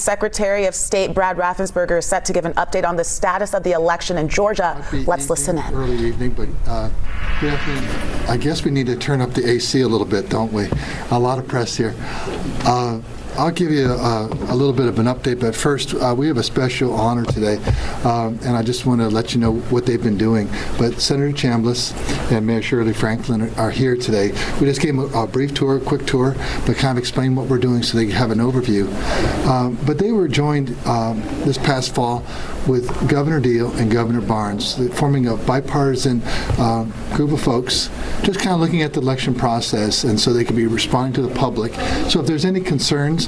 Secretary of State Brad Raffensperger is set to give an update on the status of the election in Georgia. Let's listen in. Early evening, but good afternoon. I guess we need to turn up the AC a little bit, don't we? A lot of press here. I'll give you a little bit of an update, but first, we have a special honor today, and I just want to let you know what they've been doing. But Senator Chambliss and Mayor Shirley Franklin are here today. We just gave them a brief tour, quick tour, but kind of explain what we're doing so they have an overview. But they were joined this past fall with Governor Deal and Governor Barnes, forming a bipartisan group of folks, just kind of looking at the election process, and so they could be responding to the public. So if there's any concerns,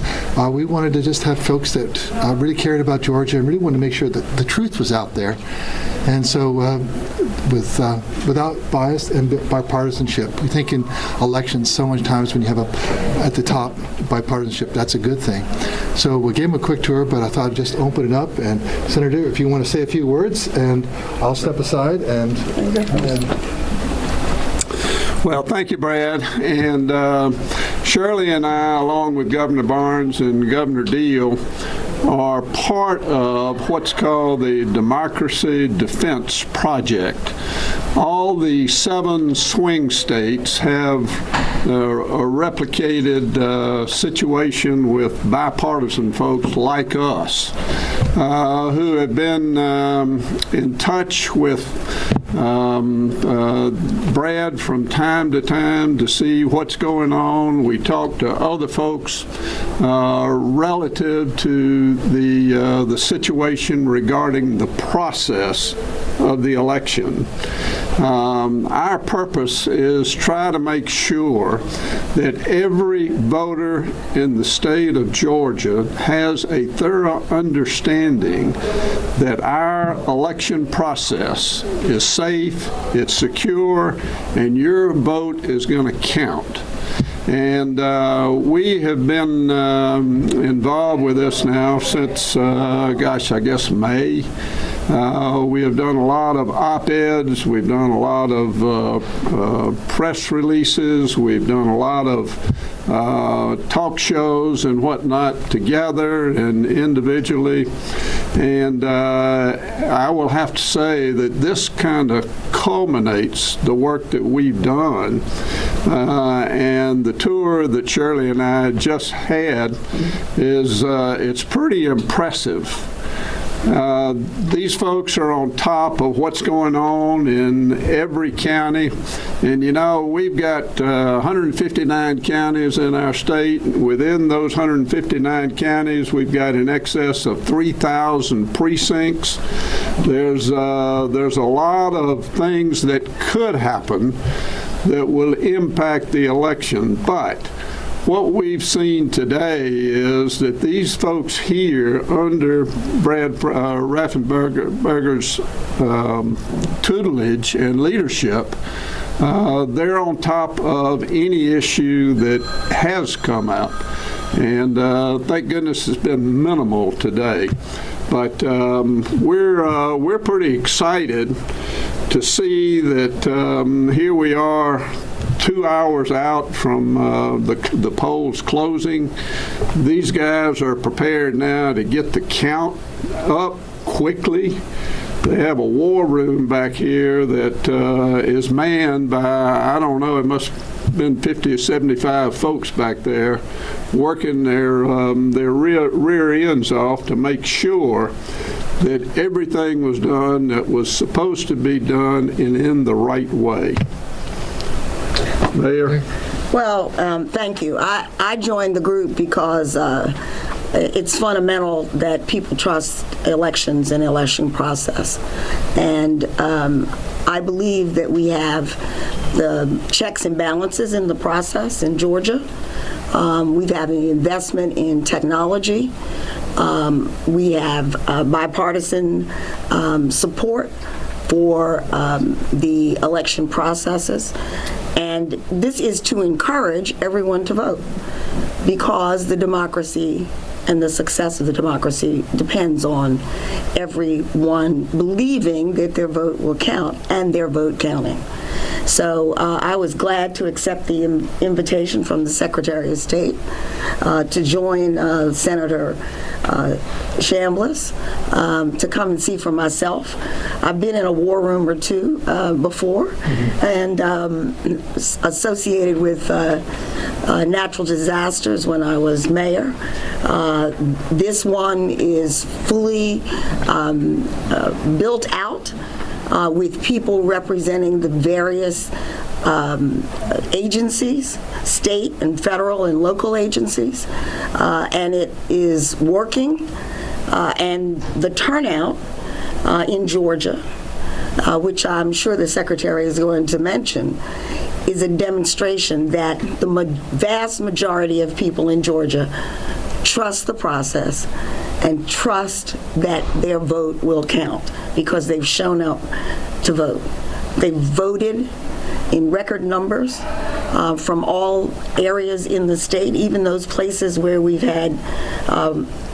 we wanted to just have folks that really cared about Georgia and really wanted to make sure that the truth was out there. And so without bias and bipartisanship, we think in elections so many times when you have at the top bipartisanship, that's a good thing. So we gave them a quick tour, but I thought I'd just open it up. And Senator, if you want to say a few words, and I'll step aside and Well, thank you, Brad. And Shirley and I, along with Governor Barnes and Governor Deal, are part of what's called the Democracy Defense Project. All the 7 swing states have a replicated situation with bipartisan folks like us who have been in touch with Brad from time to time to see what's going on. We talk to other folks relative to the situation regarding the process of the election. Our purpose is try to make sure that every voter in the state of Georgia has a thorough understanding that our election process is safe, it's secure, and your vote is going to count. And we have been involved with this now since, I guess May. We have done a lot of op-eds, we've done a lot of press releases, we've done a lot of talk shows and whatnot together and individually. And I will have to say that this kind of culminates the work that we've done. And the tour that Shirley and I just had is it's pretty impressive. These folks are on top of what's going on in every county. And, you know, we've got 159 counties in our state. Within those 159 counties, we've got in excess of 3,000 precincts. There's a lot of things that could happen that will impact the election. But what we've seen today is that these folks here under Brad Raffensperger's tutelage and leadership, they're on top of any issue that has come out. And thank goodness it's been minimal today. But we're pretty excited to see that here we are 2 hours out from the polls closing. These guys are prepared now to get the count up quickly. They have a war room back here that is manned by, I don't know, it must have been 50 or 75 folks back there working their rear ends off to make sure that everything was done that was supposed to be done and in the right way. Mayor? Well, thank you. I joined the group because it's fundamental that people trust elections and election process. And I believe that we have the checks and balances in the process in Georgia. We've had an investment in technology. We have bipartisan support for the election processes. And this is to encourage everyone to vote, because the democracy and the success of the democracy depends on everyone believing that their vote will count and their vote counting. So I was glad to accept the invitation from the Secretary of State to join Senator Chambliss to come and see for myself. I've been in a war room or two before, and associated with natural disasters when I was mayor. This one is fully built out with people representing the various agencies, state and federal and local agencies, and it is working. And the turnout in Georgia, which I'm sure the Secretary is going to mention, is a demonstration that the vast majority of people in Georgia trust the process and trust that their vote will count because they've shown up to vote. They've voted in record numbers from all areas in the state, even those places where we've had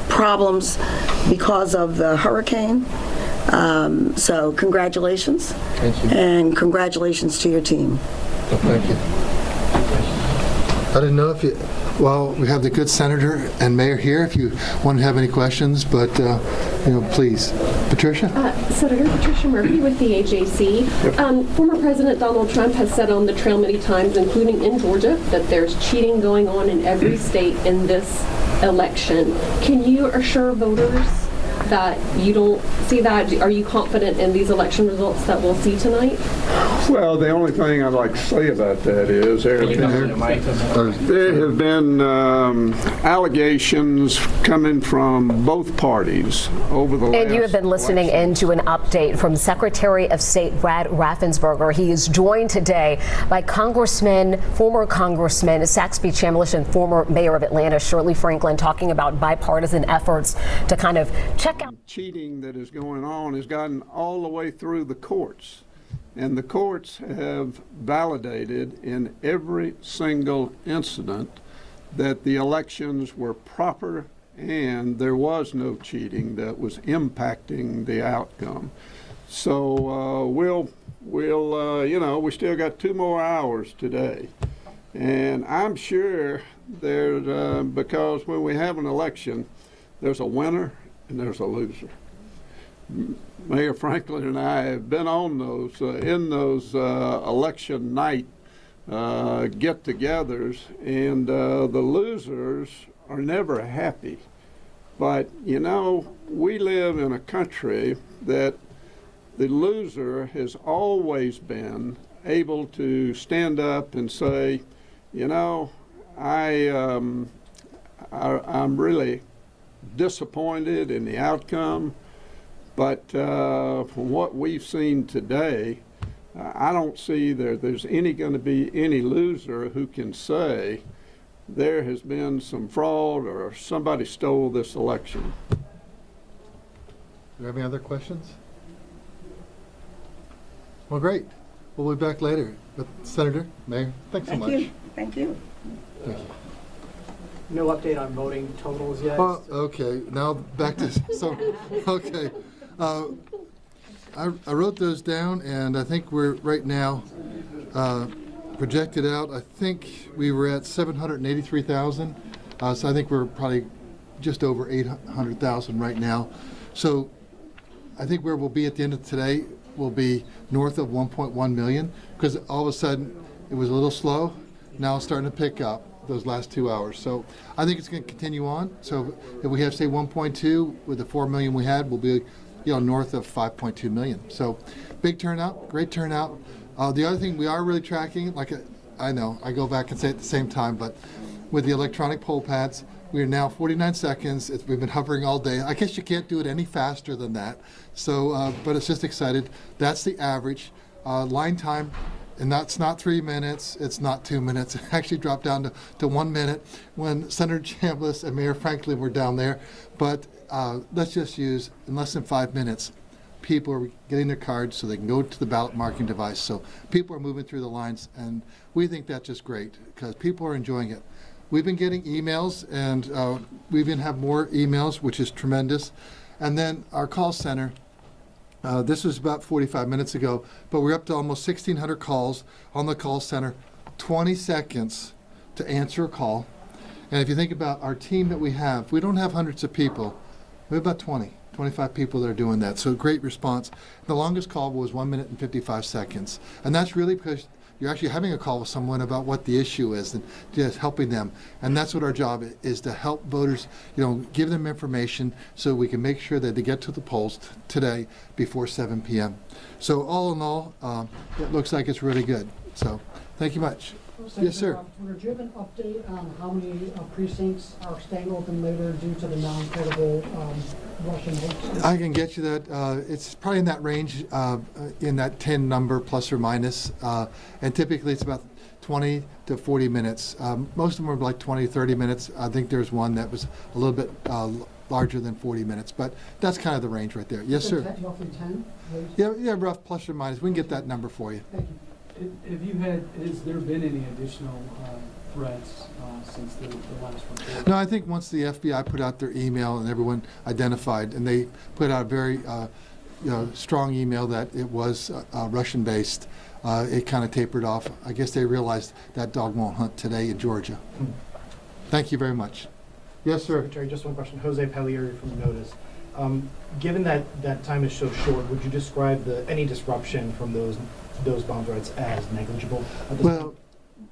problems because of the hurricane. So congratulations. Thank you. And congratulations to your team. Thank you. I didn't know if you, well, we have the good senator and mayor here if you want to have any questions, but, please. Patricia? Senator Patricia Murphy with the AJC. Former President Donald Trump has said on the trail many times, including in Georgia, that there's cheating going on in every state in this election. Can you assure voters that you don't see that? Are you confident in these election results that we'll see tonight? Well, the only thing I'd like to say about that is there have been allegations coming from both parties over the last... And you have been listening into an update from Secretary of State Brad Raffensperger. He is joined today by former Congressman Saxby Chambliss and former Mayor of Atlanta Shirley Franklin, talking about bipartisan efforts to kind of check out cheating that is going on has gotten all the way through the courts. And the courts have validated in every single incident that the elections were proper and there was no cheating that was impacting the outcome. So we still got 2 more hours today. And I'm sure because when we have an election, there's a winner and there's a loser. Mayor Franklin and I have been on those, in those election night get-togethers, and the losers are never happy. But, we live in a country that the loser has always been able to stand up and say, I'm really disappointed in the outcome. But from what we've seen today, I don't see there's going to be any loser who can say there has been some fraud or somebody stole this election. Do you have any other questions? Well, great. We'll be back later. But Senator, Mayor, thanks so much. Thank you. Thank you. No update on voting totals yet? Well, okay, now back to, okay. I wrote those down, and I think we're right now projected out. I think we were at 783,000, so I think we're probably just over 800,000 right now. So I think where we'll be at the end of today will be north of 1.1 million, because all of a sudden it was a little slow. Now it's starting to pick up those last 2 hours. So I think it's going to continue on. So if we have, say, 1.2 with the 4 million we had, we'll be north of 5.2 million. So big turnout, great turnout. The other thing we are really tracking, I know, I go back and say it at the same time, but with the electronic poll pads, we are now 49 seconds. We've been hovering all day. I guess you can't do it any faster than that. So, but it's just excited. That's the average. Line time, and that's not 3 minutes. It's not 2 minutes. It actually dropped down to 1 minute when Senator Chambliss and Mayor Franklin were down there. But let's just use, in less than 5 minutes, people are getting their cards so they can go to the ballot marking device. So people are moving through the lines, and we think that's just great because people are enjoying it. We've been getting emails, and we even have more emails, which is tremendous. And then our call center This was about 45 minutes ago, but we're up to almost 1,600 calls on the call center, 20 seconds to answer a call. And if you think about our team that we don't have hundreds of people. We have about 25 people that are doing that. So great response. The longest call was 1 minute and 55 seconds. And that's really because you're actually having a call with someone about what the issue is and just helping them. And that's what our job is, to help voters, give them information so we can make sure that they get to the polls today before 7 p.m. So all in all, it looks like it's really good. So thank you much. Yes, sir. Do you have an update on how many precincts are staying open later due to the non-credible Russian hoax? I can get you that. It's probably in that range, in that 10 number plus or minus. And typically it's about 20 to 40 minutes. Most of them are like 20, 30 minutes. I think there's one that was a little bit larger than 40 minutes, but that's kind of the range right there. Yes, sir. Roughly 10? Yeah, rough plus or minus. We can get that number for you. Thank you. Has there been any additional threats since the last report? No, I think once the FBI put out their email and everyone identified, and they put out a very strong email that it was Russian-based, it kind of tapered off. I guess they realized that dog won't hunt today in Georgia. Thank you very much. Yes, sir. Secretary, just one question. Jose Pellier from Notice. Given that time is so short, would you describe any disruption from those bomb threats as negligible? Well,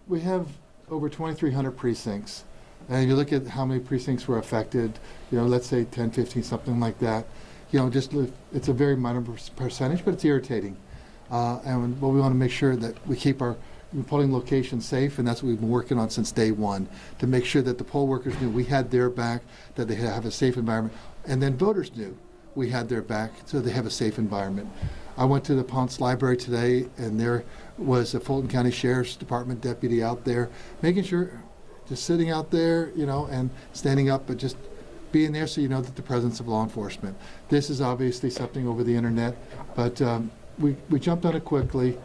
we have over 2,300 precincts. And if you look at how many precincts were affected, let's say 10, 15, something like that, it's a very minor percentage, but it's irritating. And we want to make sure that we keep our polling locations safe, and that's what we've been working on since day one, to make sure that the poll workers knew we had their back, that they have a safe environment, and then voters knew we had their back, so they have a safe environment. I went to the Ponce Library today, and there was a Fulton County Sheriff's Department deputy out there, making sure, just sitting out there, and standing up, but just being there so you know that the presence of law enforcement. This is obviously something over the internet, but we jumped on it quickly,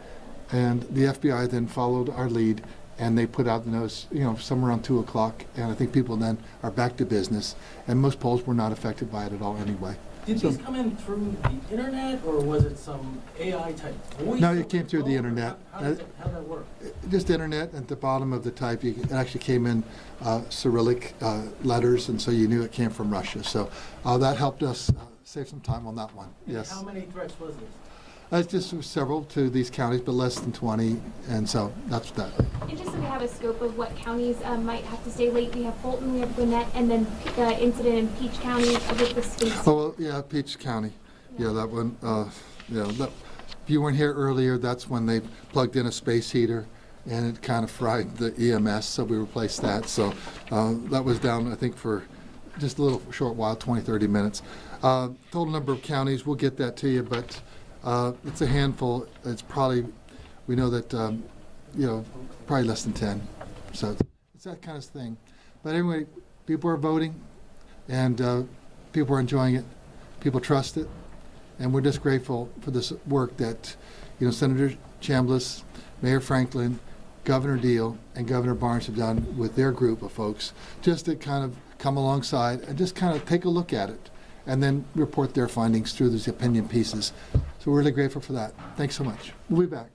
and the FBI then followed our lead, and they put out the notice, somewhere around 2 o'clock, and I think people then are back to business, and most polls were not affected by it at all anyway. Did these come in through the internet, or was it some AI type voice? No, it came through the internet. How did that work? Just internet. At the bottom of the type, it actually came in Cyrillic letters, and so you knew it came from Russia. So that helped us save some time on that one. And Yes. how many threats was this? It's just several to these counties, but less than 20, and so that's that. And just so we have a scope of what counties might have to stay late, we have Fulton, we have Gwinnett, and then the incident in Peach County with the space. Oh, well, yeah, Peach County. Yeah, that one, if you weren't here earlier, that's when they plugged in a space heater, and it kind of fried the EMS, so we replaced that. So that was down, I think, for just a little short while, 20, 30 minutes. Total number of counties, we'll get that to you, but it's a handful. It's probably, we know that, probably less than 10. So it's that kind of thing. But anyway, people are voting, and people are enjoying it. People trust it. And we're just grateful for this work that, Senator Chambliss, Mayor Franklin, Governor Deal, and Governor Barnes have done with their group of folks, just to kind of come alongside and just kind of take a look at it and then report their findings through these opinion pieces. So we're really grateful for that. Thanks so much. We'll be back.